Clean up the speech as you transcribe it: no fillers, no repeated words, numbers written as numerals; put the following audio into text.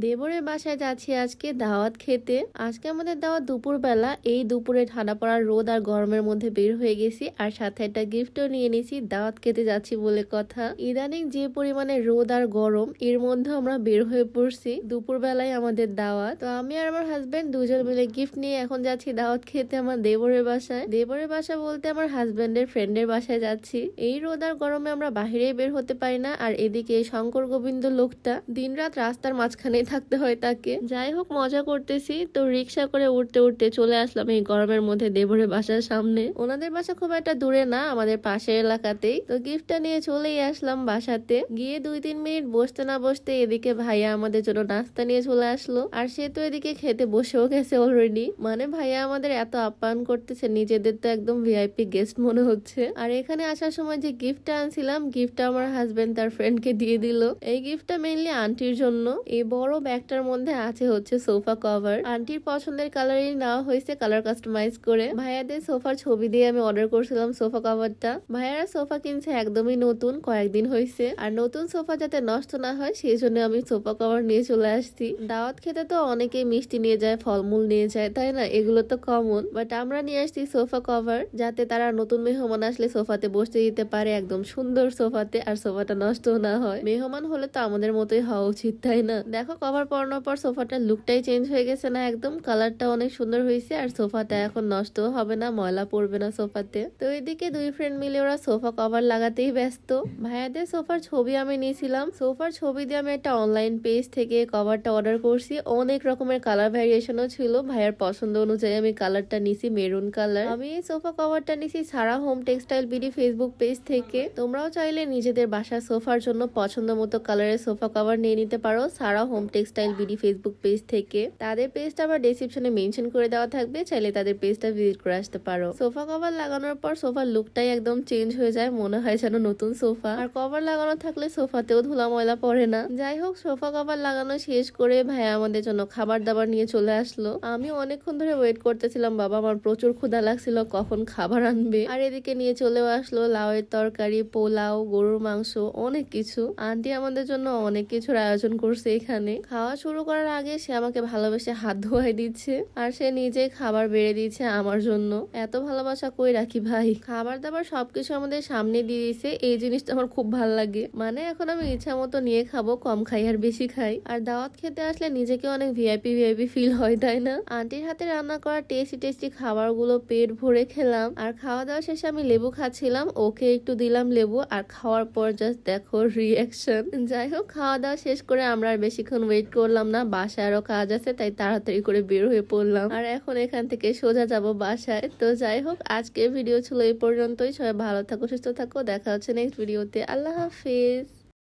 দেবরের বাসায় যাচ্ছি আজকে দাওয়াত খেতে। আজকে আমাদের দাওয়াত দুপুর বেলা। এই দুপুরে ঠান্ডা পড়ার রোদ আর গরমের মধ্যে বের হয়ে গেছি, আর সাথে একটা গিফটও নিয়ে নিয়েছি। দাওয়াত খেতে যাচ্ছি বলে কথা। ইদানিং যে পরিমাণে রোদ আর গরম, এর মধ্যে আমরা বের হয়ে পড়ছি। দুপুর বেলায় আমাদের দাওয়াত, তো আমি আর আমার হাজবেন্ড দুজন মিলে গিফট নিয়ে এখন যাচ্ছি দাওয়াত খেতে আমার দেবরের বাসায়। দেবরের বাসা বলতে আমার হাজবেন্ডের ফ্রেন্ডের বাসায় যাচ্ছি। এই রোদ আর গরমে আমরা বাহিরে বের হতে পারি না, আর এদিকে শঙ্কর গোবিন্দ লোকটা দিন রাত রাস্তার মাঝখানে থাকতে হয় তাকে। যাই হোক, মজা করতেছি। তো রিক্সা করে উঠতে উঠতে চলে আসলাম এই গরমের মধ্যে দেবরের বাসার সামনে। ওনাদের বাসা খুব একটা দূরে না, আমাদের পাশের এলাকাতেই। তো গিফটটা নিয়ে চলেই আসলাম বাসাতে। গিয়ে 2-3 মিনিট বসতে না বসতে এদিকে ভাইয়া আমাদের জন্য নাস্তা নিয়ে চলে আসলো, আর সে তো এদিকে খেতে বসেও গেছে অলরেডি। মানে ভাইয়া আমাদের এত আপ্যায়ন করতেছে, নিজেদের তো একদম ভিআইপি গেস্ট মনে হচ্ছে। আর এখানে আসার সময় যে গিফটটা আনছিলাম, গিফটটা আমার হাজবেন্ড তার ফ্রেন্ডকে দিয়ে দিল। এই গিফটটা মেইনলি আন্টির জন্য। এই বড় ব্যাগটার মধ্যে আছে হচ্ছে সোফা কভার। আন্টির পছন্দের কালারই নেওয়া হয়েছে, কালার কাস্টমাইজ করে। ভাইয়াদের সোফার ছবি দিয়ে আমি অর্ডার করছিলাম সোফা কভারটা। ভাইয়ারা সোফা কিনছে একদমই নতুন, কয়েকদিন হয়েছে। আর নতুন সোফা যাতে নষ্ট না হয় সেই জন্য আমি সোফা কভার নিয়ে চলে আসছি। দাওয়াত খেতে তো অনেকেই মিষ্টি নিয়ে যায়, ফলমূল নিয়ে যায়, তাই না? এগুলো তো কমন, বাট আমরা নিয়ে আসছি সোফা কভার, যাতে তারা নতুন মেহমান আসলে সোফাতে বসতে দিতে পারে, একদম সুন্দর সোফাতে, আর সোফাটা নষ্ট না হয়। মেহমান হলে তো আমাদের মতোই হওয়া উচিত, তাই না? দেখো, কভার পরানোর পর সোফাটার লুকটাই চেঞ্জ হয়ে গেছে না? একদম কালারটা অনেক সুন্দর হয়েছে, আর সোফাটা এখন নষ্ট হবে না, ময়লা পড়বে না সোফাতে। তো এদিকে দুই ফ্রেন্ড মিলে ওরা সোফা কভার লাগাতেই ব্যস্ত। ভাইয়াদের সোফার ছবি আমি নিয়েছিলাম। সোফার ছবি দিয়ে আমি একটা অনলাইন পেজ থেকে কভারটা অর্ডার করছি। অনেক রকমের কালার ভ্যারিয়েশনও ছিল, ভাইয়ার পছন্দ অনুযায়ী আমি কালারটা নিছি মেরুন কালার। আমি এই সোফা কভারটা নিছি Sara home textile BD Facebook page থেকে। তোমরাও চাইলে নিজেদের বাসার সোফার জন্য পছন্দ মতো কালারের সোফা কভার নিয়ে নিতে পারো Sara home textile BD Facebook page থেকে। তাদের পেজটা আবার ডেসক্রিপশনে মেনশন করে দেওয়া থাকবে, চাইলে তাদের পেজটা ভিজিট করে আসতে পারো। সোফা কভার লাগানোর পর সোফার লুকটাই একদম চেঞ্জ হয়ে যায়, মনে হয় যেন নতুন সোফা। আর কভার লাগানো থাকলে সোফাতেও ধুলা ময়লা পড়ে না। যাই হোক, সোফা কভার লাগানো শেষ করে ভাইয়া আমাদের জন্য খাবার দাবার নিয়ে চলে আসলো। আমি অনেকক্ষণ ধরে ওয়েট করতেছিলাম, বাবা আমার প্রচুর ক্ষুধা লাগছিল কখন খাবার আনবে। আর এদিকে নিয়ে চলেও আসলো লাউয়ের তরকারি, পোলাও, গরুর মাংস, অনেক কিছু। আন্টি আমাদের জন্য অনেক কিছুর আয়োজন করছে এখানে। খাওয়া শুরু করার আগে সে আমাকে ভালোবেসে হাত ধোয়াই দিচ্ছে, আর সে নিজেই খাবার বেড়ে দিচ্ছে আমার জন্য। এত ভালোবাসা কই রাখি ভাই। খাবার দাবার সবকিছু আমাদের সামনে দিয়ে দিছে, এই জিনিসটা আমার খুব ভালো লাগে। মানে এখন আমি ইচ্ছা মতো নিয়ে খাবো, কম খাই আর বেশি খাই। আর দাওয়াত খেতে আসলে নিজেকে অনেক ভিআইপি ভিআইপি ফিল হয়, তাই না? আন্টির হাতে রান্না করা টেস্টি টেস্টি খাবারগুলো পেট ভরে খেলাম। আর খাওয়া দাওয়া শেষে আমি লেবু খাচ্ছিলাম, ওকে একটু দিলাম লেবু। আর খাওয়ার পর জাস্ট দেখো রিয়াকশন। যাই হোক, খাওয়া দাওয়া শেষ করে আমরা আর বেশিক্ষণ ওয়েট করলাম না, বাসায় আরো কাজ আছে, তাই তাড়াতাড়ি করে বের হয়ে পড়লাম। আর এখন এখান থেকে সোজা যাব বাসায়। তো যাই হোক, আজকের ভিডিও ছিল এই পর্যন্তই। সবাই ভালো থাকো, সুস্থ থাকো, দেখা হচ্ছে নেক্সট ভিডিওতে। আল্লাহ হাফিজ।